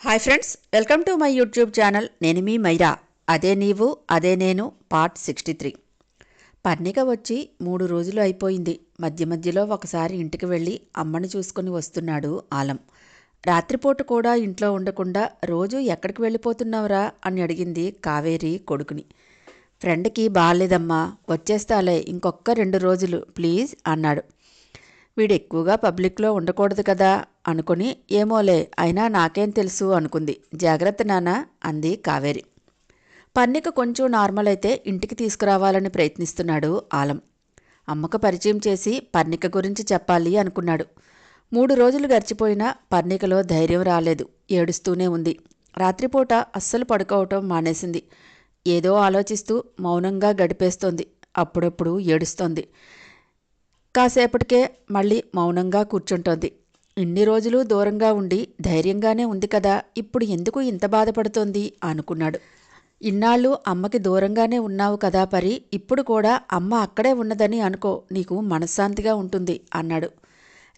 Hi friends, welcome to my YouTube channel. నేను మీ మైరా. అదే నీవు అదే నేను పార్ట్ 63. పర్ణిక వచ్చి 3 రోజులు అయిపోయింది. మధ్య మధ్యలో ఒకసారి ఇంటికి వెళ్ళి అమ్మని చూసుకుని వస్తున్నాడు ఆలం. రాత్రిపూట కూడా ఇంట్లో ఉండకుండా రోజు ఎక్కడికి వెళ్ళిపోతున్నావురా అని అడిగింది కావేరి కొడుకుని. ఫ్రెండ్కి బాగాలేదమ్మా, వచ్చేస్తాలే, ఇంకొక 2 రోజులు ప్లీజ్ అన్నాడు. వీడు ఎక్కువగా పబ్లిక్లో ఉండకూడదు కదా అనుకుని ఏమోలే, అయినా నాకేం తెలుసు అనుకుంది. జాగ్రత్త నాన్న అంది కావేరి. పర్ణిక కొంచెం నార్మల్ అయితే ఇంటికి తీసుకురావాలని ప్రయత్నిస్తున్నాడు ఆలం. అమ్మకు పరిచయం చేసి పర్ణిక గురించి చెప్పాలి అనుకున్నాడు. 3 రోజులు గడిచిపోయినా పర్ణికలో ధైర్యం రాలేదు. ఏడుస్తూనే ఉంది. రాత్రిపూట అస్సలు పడుకోవటం మానేసింది. ఏదో ఆలోచిస్తూ మౌనంగా గడిపేస్తోంది. అప్పుడప్పుడు ఏడుస్తోంది. కాసేపటికే మళ్ళీ మౌనంగా కూర్చుంటోంది. ఇన్ని రోజులు దూరంగా ఉండి ధైర్యంగానే ఉంది కదా, ఇప్పుడు ఎందుకు ఇంత బాధపడుతోంది అనుకున్నాడు. ఇన్నాళ్ళు అమ్మకి దూరంగానే ఉన్నావు కదా పరి, ఇప్పుడు కూడా అమ్మ అక్కడే ఉన్నదని అనుకో, నీకు మనశ్శాంతిగా ఉంటుంది అన్నాడు.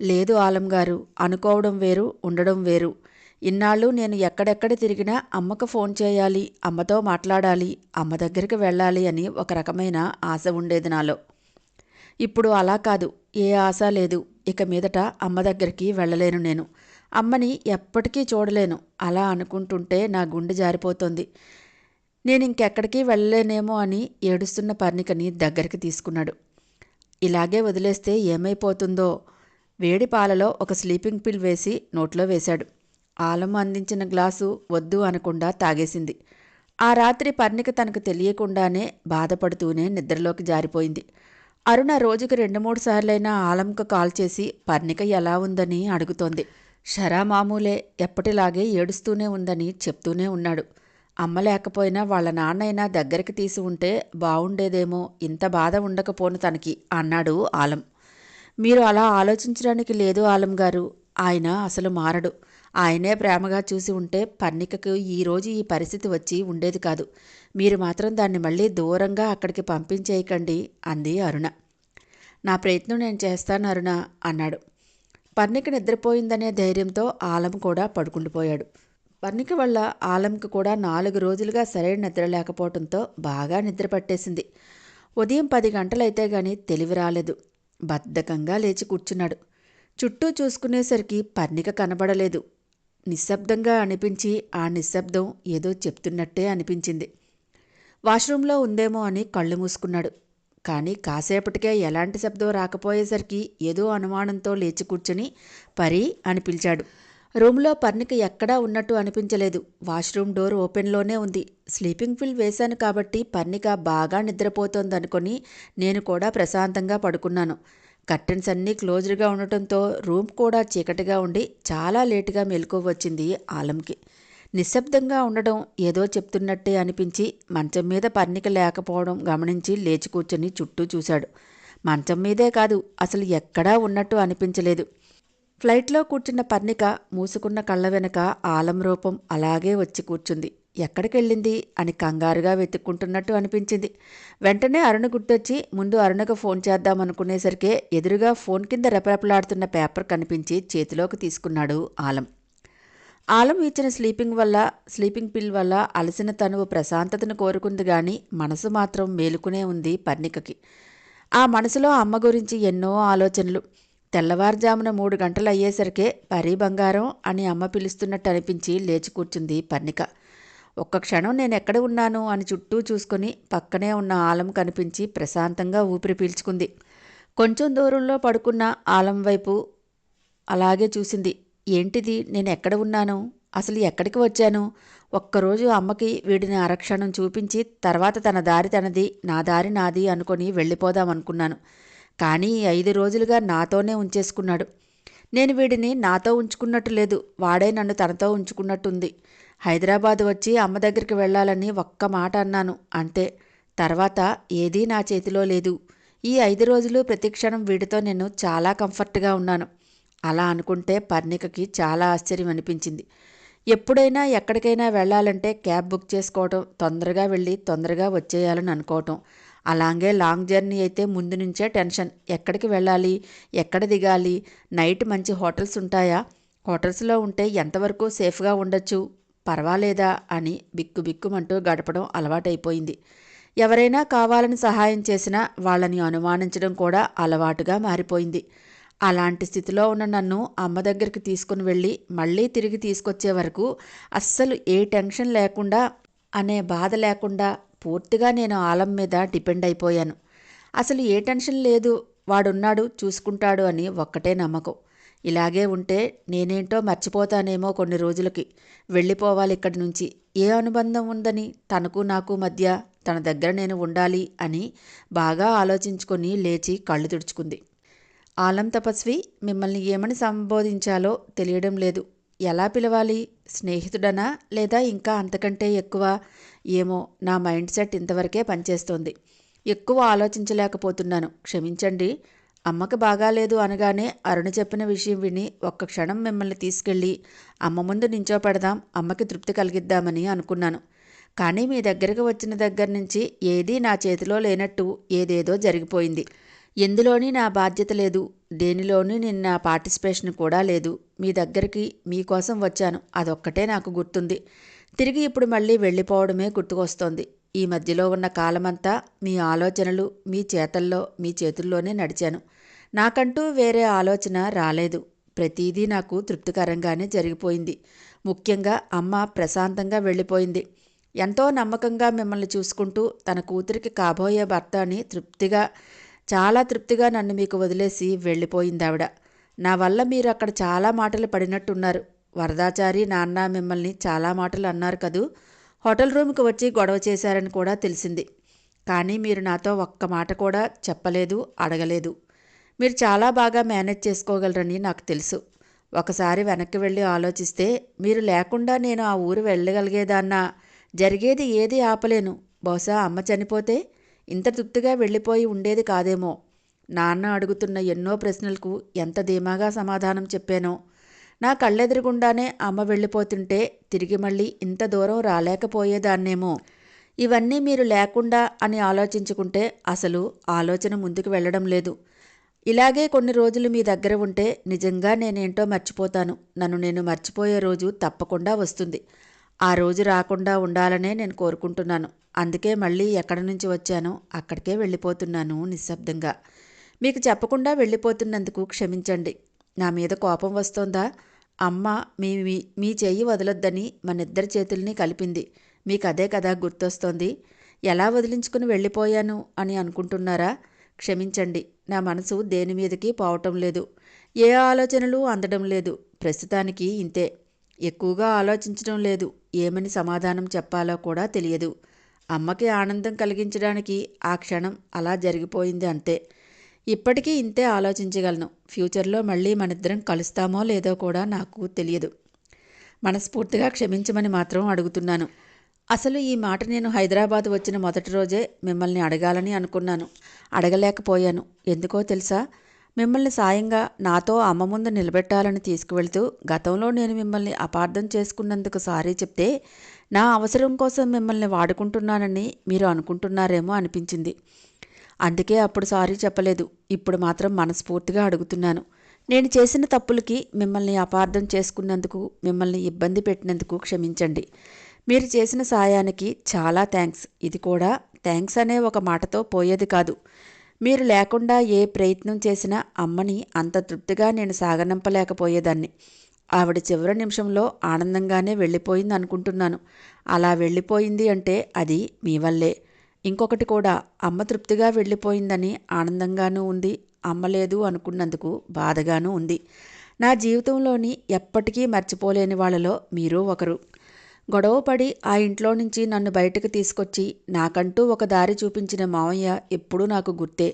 లేదు ఆలంగారు, అనుకోవడం వేరు, ఉండడం వేరు. ఇన్నాళ్ళు నేను ఎక్కడెక్కడ తిరిగినా అమ్మకు ఫోన్ చేయాలి, అమ్మతో మాట్లాడాలి, అమ్మ దగ్గరికి వెళ్ళాలి అని ఒక రకమైన ఆశ ఉండేది నాలో. ఇప్పుడు అలా కాదు, ఏ ఆశ లేదు. ఇక మీదట అమ్మ దగ్గరికి వెళ్ళలేను. నేను అమ్మని ఎప్పటికీ చూడలేను. అలా అనుకుంటుంటే నా గుండె జారిపోతోంది. నేను ఇంకెక్కడికి వెళ్ళలేనేమో అని ఏడుస్తున్న పర్ణికని దగ్గరికి తీసుకున్నాడు. ఇలాగే వదిలేస్తే ఏమైపోతుందో. వేడి పాలలో ఒక స్లీపింగ్ పిల్ వేసి నోట్లో వేశాడు. ఆలం అందించిన గ్లాసు వద్దు అనకుండా తాగేసింది. ఆ రాత్రి పర్ణిక తనకు తెలియకుండానే బాధపడుతూనే నిద్రలోకి జారిపోయింది. అరుణ రోజుకి 2-3 సార్లైనా ఆలంకు కాల్ చేసి పర్ణిక ఎలా ఉందని అడుగుతోంది. షరా మామూలే, ఎప్పటిలాగే ఏడుస్తూనే ఉందని చెప్తూనే ఉన్నాడు. అమ్మ లేకపోయినా వాళ్ళ నాన్నైనా దగ్గరికి తీసి ఉంటే బావుండేదేమో, ఇంత బాధ ఉండకపోను తనకి అన్నాడు ఆలం. మీరు అలా ఆలోచించడానికి లేదు ఆలంగారు. ఆయన అసలు మారడు. ఆయనే ప్రేమగా చూసి ఉంటే పర్ణికకు ఈరోజు ఈ పరిస్థితి వచ్చి ఉండేది కాదు. మీరు మాత్రం దాన్ని మళ్ళీ దూరంగా అక్కడికి పంపించేయకండి అంది అరుణ. నా ప్రయత్నం నేను చేస్తాను అరుణ అన్నాడు. పర్ణిక నిద్రపోయిందనే ధైర్యంతో ఆలం కూడా పడుకుండిపోయాడు. పర్ణిక వల్ల ఆలంకు కూడా 4 రోజులుగా సరైన నిద్ర లేకపోవడంతో బాగా నిద్ర పట్టేసింది. ఉదయం 10 గంటలైతే గాని తెలివి రాలేదు. బద్ధకంగా లేచి కూర్చున్నాడు. చుట్టూ చూసుకునేసరికి పర్ణిక కనబడలేదు. నిశ్శబ్దంగా అనిపించి ఆ నిశ్శబ్దం ఏదో చెప్తున్నట్టే అనిపించింది. వాష్రూంలో ఉందేమో అని కళ్ళు మూసుకున్నాడు. కానీ కాసేపటికే ఎలాంటి శబ్దం రాకపోయేసరికి ఏదో అనుమానంతో లేచి కూర్చుని పరి అని పిలిచాడు. రూమ్లో పర్ణిక ఎక్కడా ఉన్నట్టు అనిపించలేదు. వాష్రూమ్ డోర్ ఓపెన్లోనే ఉంది. స్లీపింగ్ పిల్ వేశాను కాబట్టి పర్ణిక బాగా నిద్రపోతోందనుకొని నేను కూడా ప్రశాంతంగా పడుకున్నాను. కర్టెన్స్ అన్నీ క్లోజ్డ్గా ఉండటంతో రూమ్ కూడా చీకటిగా ఉండి చాలా లేటుగా మెలకువ వచ్చింది ఆలంకి. నిశ్శబ్దంగా ఉండడం ఏదో చెప్తున్నట్టే అనిపించి మంచం మీద పర్ణిక లేకపోవడం గమనించి లేచి కూర్చొని చుట్టూ చూశాడు. మంచం మీదే కాదు, అసలు ఎక్కడా ఉన్నట్టు అనిపించలేదు. ఫ్లైట్లో కూర్చున్న పర్ణిక మూసుకున్న కళ్ళ వెనక ఆలం రూపం అలాగే వచ్చి కూర్చుంది. ఎక్కడికెళ్ళింది అని కంగారుగా వెతుక్కుంటున్నట్టు అనిపించింది. వెంటనే అరుణ గుర్తొచ్చి ముందు అరుణకు ఫోన్ చేద్దామనుకునేసరికే ఎదురుగా ఫోన్ కింద రెపరెపలాడుతున్న పేపర్ కనిపించి చేతిలోకి తీసుకున్నాడు ఆలం. ఆలం ఇచ్చిన స్లీపింగ్ పిల్ వల్ల అలసిన తనువు ప్రశాంతతను కోరుకుంది గాని మనసు మాత్రం మేలుకునే ఉంది పర్ణికకి. ఆ మనసులో అమ్మ గురించి ఎన్నో ఆలోచనలు. తెల్లవారుజామున 3 గంటలు అయ్యేసరికే పరీ బంగారం అని అమ్మ పిలుస్తున్నట్టు అనిపించి లేచి కూర్చుంది పర్ణిక. ఒక్క క్షణం నేనెక్కడ ఉన్నాను అని చుట్టూ చూసుకుని పక్కనే ఉన్న ఆలం కనిపించి ప్రశాంతంగా ఊపిరి పీల్చుకుంది. కొంచెం దూరంలో పడుకున్న ఆలం వైపు అలాగే చూసింది. ఏంటిది, నేనెక్కడ ఉన్నాను, అసలు ఎక్కడికి వచ్చాను? ఒక్కరోజు అమ్మకి వీడిని అరక్షణం చూపించి తర్వాత తన దారి తనది, నా దారి నాది అనుకొని వెళ్ళిపోదామనుకున్నాను. కానీ 5 రోజులుగా నాతోనే ఉంచేసుకున్నాడు. నేను వీడిని నాతో ఉంచుకున్నట్టు లేదు, వాడే నన్ను తనతో ఉంచుకున్నట్టుంది. హైదరాబాద్ వచ్చి అమ్మ దగ్గరికి వెళ్ళాలని ఒక్క మాట అన్నాను, అంతే. తర్వాత ఏదీ నా చేతిలో లేదు. ఈ 5 రోజులు ప్రతిక్షణం వీడితో నేను చాలా కంఫర్ట్గా ఉన్నాను. అలా అనుకుంటే పర్ణికకి చాలా ఆశ్చర్యం అనిపించింది. ఎప్పుడైనా ఎక్కడికైనా వెళ్ళాలంటే క్యాబ్ బుక్ చేసుకోవటం, తొందరగా వెళ్ళి తొందరగా వచ్చేయాలని అనుకోవటం. అలాగే లాంగ్ జర్నీ అయితే ముందు నుంచే టెన్షన్. ఎక్కడికి వెళ్ళాలి, ఎక్కడ దిగాలి, నైట్ మంచి హోటల్స్ ఉంటాయా, క్వార్టర్స్లో ఉంటే ఎంతవరకు సేఫ్గా ఉండొచ్చు, పర్వాలేదా అని బిక్కుబిక్కుమంటూ గడపడం అలవాటైపోయింది. ఎవరైనా కావాలని సహాయం చేసినా వాళ్ళని అనుమానించడం కూడా అలవాటుగా మారిపోయింది. అలాంటి స్థితిలో ఉన్న నన్ను అమ్మ దగ్గరికి తీసుకుని వెళ్ళి మళ్ళీ తిరిగి తీసుకొచ్చే వరకు అస్సలు ఏ టెన్షన్ లేకుండా, అనే బాధ లేకుండా పూర్తిగా నేను ఆలం మీద డిపెండ్ అయిపోయాను. అసలు ఏ టెన్షన్ లేదు, వాడున్నాడు చూసుకుంటాడు అని ఒక్కటే నమ్మకం. ఇలాగే ఉంటే నేనేంటో మర్చిపోతానేమో కొన్ని రోజులకి. వెళ్ళిపోవాలి ఇక్కడి నుంచి. ఏ అనుబంధం ఉందని తనకు నాకు మధ్య, తన దగ్గర నేను ఉండాలి అని బాగా ఆలోచించుకొని లేచి కళ్ళు తుడుచుకుంది. ఆలం తపస్వి, మిమ్మల్ని ఏమని సంబోధించాలో తెలియడం లేదు. ఎలా పిలవాలి? స్నేహితుడనా లేదా ఇంకా అంతకంటే ఎక్కువ? ఏమో, నా మైండ్ సెట్ ఇంతవరకే పనిచేస్తోంది. ఎక్కువ ఆలోచించలేకపోతున్నాను, క్షమించండి. అమ్మకి బాగాలేదు అనగానే అరుణ చెప్పిన విషయం విని ఒక్క క్షణం మిమ్మల్ని తీసుకెళ్ళి అమ్మ ముందు నించోపెడదాం, అమ్మకి తృప్తి కలిగిద్దామని అనుకున్నాను. కానీ మీ దగ్గరకు వచ్చిన దగ్గర నుంచి ఏదీ నా చేతిలో లేనట్టు ఏదేదో జరిగిపోయింది. ఎందులోని నా బాధ్యత లేదు, దేనిలోనూ నిన్న పార్టిసిపేషన్ కూడా లేదు. మీ దగ్గరికి మీకోసం వచ్చాను, అదొక్కటే నాకు గుర్తుంది. తిరిగి ఇప్పుడు మళ్ళీ వెళ్ళిపోవడమే గుర్తుకొస్తోంది. ఈ మధ్యలో ఉన్న కాలమంతా మీ ఆలోచనలు మీ చేతల్లో మీ చేతుల్లోనే నడిచాను. నాకంటూ వేరే ఆలోచన రాలేదు. ప్రతిదీ నాకు తృప్తికరంగానే జరిగిపోయింది. ముఖ్యంగా అమ్మ ప్రశాంతంగా వెళ్ళిపోయింది. ఎంతో నమ్మకంగా మిమ్మల్ని చూసుకుంటూ తన కూతురికి కాబోయే భర్త అని చాలా తృప్తిగా నన్ను మీకు వదిలేసి వెళ్ళిపోయిందావిడ. నా వల్ల మీరు అక్కడ చాలా మాటలు పడినట్టున్నారు. వరదాచారి నాన్న మిమ్మల్ని చాలా మాటలు అన్నారు కదూ. హోటల్ రూమ్కి వచ్చి గొడవ చేశారని కూడా తెలిసింది. కానీ మీరు నాతో ఒక్క మాట కూడా చెప్పలేదు, అడగలేదు. మీరు చాలా బాగా మేనేజ్ చేసుకోగలరని నాకు తెలుసు. ఒకసారి వెనక్కి వెళ్ళి ఆలోచిస్తే మీరు లేకుండా నేను ఆ ఊరు వెళ్ళగలిగేదాన్నా? జరిగేది ఏది ఆపలేను. బహుశా అమ్మ చనిపోతే ఇంత తృప్తిగా వెళ్ళిపోయి ఉండేది కాదేమో. నాన్న అడుగుతున్న ఎన్నో ప్రశ్నలకు ఎంత ధీమాగా సమాధానం చెప్పానో. నా కళ్ళెదురుగుండానే అమ్మ వెళ్ళిపోతుంటే తిరిగి మళ్ళీ ఇంత దూరం రాలేకపోయేదాన్నేమో. ఇవన్నీ మీరు లేకుండా అని ఆలోచించుకుంటే అసలు ఆలోచన ముందుకు వెళ్ళడం లేదు. ఇలాగే కొన్ని రోజులు మీ దగ్గర ఉంటే నిజంగా నేనేంటో మర్చిపోతాను. నన్ను నేను మర్చిపోయే రోజు తప్పకుండా వస్తుంది. ఆ రోజు రాకుండా ఉండాలనే నేను కోరుకుంటున్నాను. అందుకే మళ్ళీ ఎక్కడి నుంచి వచ్చానో అక్కడికే వెళ్ళిపోతున్నాను నిశ్శబ్దంగా. మీకు చెప్పకుండా వెళ్ళిపోతున్నందుకు క్షమించండి. నా మీద కోపం వస్తోందా? అమ్మ మీ మీ చెయ్యి వదలొద్దని మనిద్దరి చేతుల్ని కలిపింది. మీకు అదే కదా గుర్తొస్తోంది. ఎలా వదిలించుకుని వెళ్ళిపోయాను అని అనుకుంటున్నారా? క్షమించండి. నా మనసు దేని మీదకి పోవటం లేదు. ఏ ఆలోచనలు అందడం లేదు. ప్రస్తుతానికి ఇంతే. ఎక్కువగా ఆలోచించడం లేదు. ఏమని సమాధానం చెప్పాలో కూడా తెలియదు. అమ్మకి ఆనందం కలిగించడానికి ఆ క్షణం అలా జరిగిపోయింది అంతే. ఇప్పటికీ ఇంతే ఆలోచించగలను. ఫ్యూచర్లో మళ్ళీ మనిద్దరం కలుస్తామో లేదో కూడా నాకు తెలియదు. మనస్ఫూర్తిగా క్షమించమని మాత్రం అడుగుతున్నాను. అసలు ఈ మాట నేను హైదరాబాద్ వచ్చిన మొదటి రోజే మిమ్మల్ని అడగాలని అనుకున్నాను. అడగలేకపోయాను. ఎందుకో తెలుసా? మిమ్మల్ని సాయంగా నాతో అమ్మ ముందు నిలబెట్టాలని తీసుకువెళ్తూ గతంలో నేను మిమ్మల్ని అపార్థం చేసుకున్నందుకు సారీ చెప్తే నా అవసరం కోసం మిమ్మల్ని వాడుకుంటున్నానని మీరు అనుకుంటున్నారేమో అనిపించింది. అందుకే అప్పుడు సారీ చెప్పలేదు. ఇప్పుడు మాత్రం మనస్ఫూర్తిగా అడుగుతున్నాను. నేను చేసిన తప్పులకి మిమ్మల్ని అపార్థం చేసుకున్నందుకు, మిమ్మల్ని ఇబ్బంది పెట్టినందుకు క్షమించండి. మీరు చేసిన సాయానికి చాలా థ్యాంక్స్. ఇది కూడా థ్యాంక్స్ అనే ఒక మాటతో పోయేది కాదు. మీరు లేకుండా ఏ ప్రయత్నం చేసినా అమ్మని అంత తృప్తిగా నేను సాగనంపలేకపోయేదాన్ని. ఆవిడ చివరి నిమిషంలో ఆనందంగానే వెళ్ళిపోయింది అనుకుంటున్నాను. అలా వెళ్ళిపోయింది అంటే అది మీ వల్లే. ఇంకొకటి కూడా, అమ్మ తృప్తిగా వెళ్ళిపోయిందని ఆనందంగానూ ఉంది. అమ్మ లేదు అనుకున్నందుకు బాధగానూ ఉంది. నా జీవితంలోని ఎప్పటికీ మర్చిపోలేని వాళ్ళలో మీరూ ఒకరు. గొడవపడి ఆ ఇంట్లో నుంచి నన్ను బయటకు తీసుకొచ్చి నాకంటూ ఒక దారి చూపించిన మావయ్య ఎప్పుడూ నాకు గుర్తే.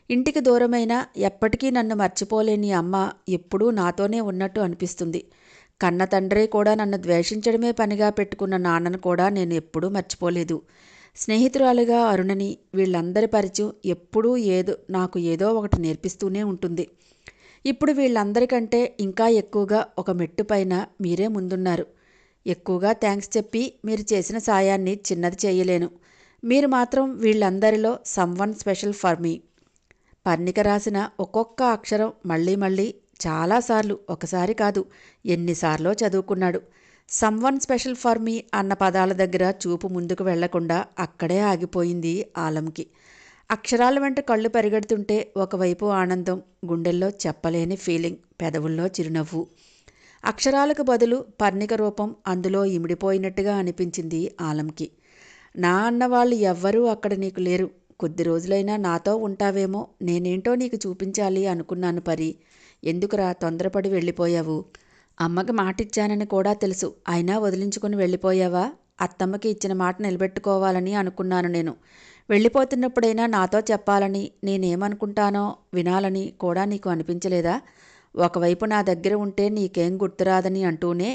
ఇంటికి దూరమైనా ఎప్పటికీ నన్ను మర్చిపోలేని అమ్మ ఎప్పుడూ నాతోనే ఉన్నట్టు అనిపిస్తుంది. కన్న తండ్రి కూడా నన్ను ద్వేషించడమే పనిగా పెట్టుకున్న నాన్నను కూడా నేను ఎప్పుడూ మర్చిపోలేదు. స్నేహితురాలుగా అరుణని, వీళ్ళందరి పరిచయం ఎప్పుడూ నాకు ఏదో ఒకటి నేర్పిస్తూనే ఉంటుంది. ఇప్పుడు వీళ్ళందరికంటే ఇంకా ఎక్కువగా ఒక మెట్టు పైన మీరే ముందున్నారు. ఎక్కువగా థ్యాంక్స్ చెప్పి మీరు చేసిన సాయాన్ని చిన్నది చేయలేను. మీరు మాత్రం వీళ్ళందరిలో someone special for me. Parnika రాసిన ఒక్కొక్క అక్షరం మళ్ళీ మళ్ళీ చాలాసార్లు, ఒకసారి కాదు, ఎన్నిసార్లో చదువుకున్నాడు. సమ్వన్ స్పెషల్ ఫర్ మీ అన్న పదాల దగ్గర చూపు ముందుకు వెళ్లకుండా అక్కడే ఆగిపోయింది ఆలంకి. అక్షరాల వెంట కళ్ళు పరిగెడుతుంటే ఒకవైపు ఆనందం, గుండెల్లో చెప్పలేని ఫీలింగ్, పెదవుల్లో చిరునవ్వు. అక్షరాలకు బదులు పర్ణిక రూపం అందులో ఇమిడిపోయినట్టుగా అనిపించింది ఆలంకి. నా అన్నవాళ్ళు ఎవ్వరూ అక్కడ నీకు లేరు. కొద్ది రోజులైనా నాతో ఉంటావేమో, నేనేంటో నీకు చూపించాలి అనుకున్నాను పరి. ఎందుకురా తొందరపడి వెళ్ళిపోయావు? అమ్మకి మాటిచ్చానని కూడా తెలుసు, అయినా వదిలించుకుని వెళ్ళిపోయావా? అత్తమ్మకి ఇచ్చిన మాట నిలబెట్టుకోవాలని అనుకున్నాను నేను. వెళ్ళిపోతున్నప్పుడైనా నాతో చెప్పాలని, నేనేమనుకుంటానో వినాలని కూడా నీకు అనిపించలేదా? ఒకవైపు నా దగ్గర ఉంటే నీకేం గుర్తురాదని అంటూనే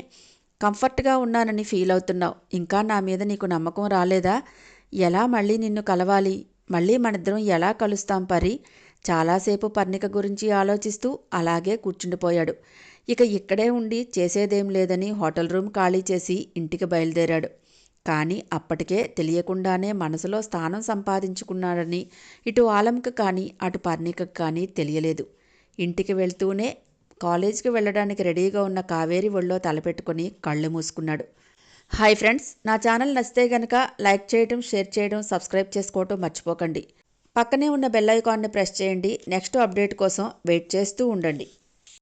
కంఫర్ట్గా ఉన్నానని ఫీల్ అవుతున్నావు. ఇంకా నా మీద నీకు నమ్మకం రాలేదా? ఎలా మళ్ళీ నిన్ను కలవాలి? మళ్ళీ మనిద్దరం ఎలా కలుస్తాం పరి? చాలాసేపు పర్ణిక గురించి ఆలోచిస్తూ అలాగే కూర్చుండిపోయాడు. ఇక ఇక్కడే ఉండి చేసేదేం లేదని హోటల్ రూమ్ ఖాళీ చేసి ఇంటికి బయలుదేరాడు. కానీ అప్పటికే తెలియకుండానే మనసులో స్థానం సంపాదించుకున్నాడని ఇటు ఆలంకు కానీ అటు పర్ణికకు కానీ తెలియలేదు. ఇంటికి వెళ్తూనే కాలేజీకి వెళ్ళడానికి రెడీగా ఉన్న కావేరి ఒళ్ళో తలపెట్టుకుని కళ్ళు మూసుకున్నాడు. హాయ్ ఫ్రెండ్స్, నా ఛానల్ నచ్చితే గనక లైక్ చేయడం, షేర్ చేయడం, సబ్స్క్రైబ్ చేసుకోవటం మర్చిపోకండి. పక్కనే ఉన్న బెల్ ఐకాన్ని ప్రెస్ చేయండి. నెక్స్ట్ అప్డేట్ కోసం వెయిట్ చేస్తూ ఉండండి.